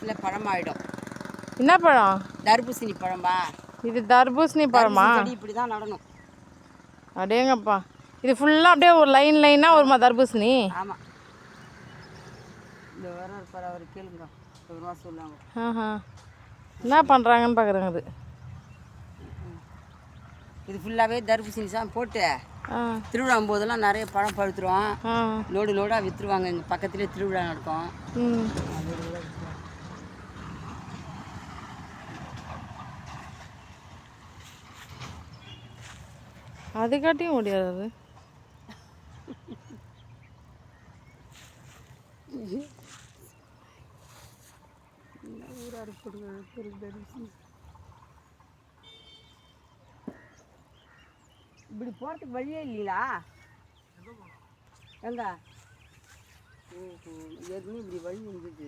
மாதத்தில் பழமாயிடும். என்ன பழம்? தர்பூசணி பழம்பா. இது தர்பூசணி பழமா? இப்படி தான் நடணும். அடேங்கப்பா, இது ஃபுல்லாக அப்படியே ஒரு லைனாக வருமா தர்பூசணி? ஆமாம். இந்த வர இருப்பார், அவர் கேளுங்க, ஒரு சொல்லுவாங்க. என்ன பண்ணுறாங்கன்னு பார்க்குறேங்க. இது ஃபுல்லாகவே தர்பூசணி தான் போட்டு திருவிழா போதெல்லாம் நிறைய பழம் பழுத்துருவோம். லோடு லோடாக விற்றுருவாங்க. எங்கள் பக்கத்துலேயே திருவிழா நடக்கும். அதுக்காட்டியும் முடியாது. இப்படி போகிறதுக்கு வழியே இல்லைங்களா? எங்க ஏற்கனவே இப்படி வழி இருந்தது.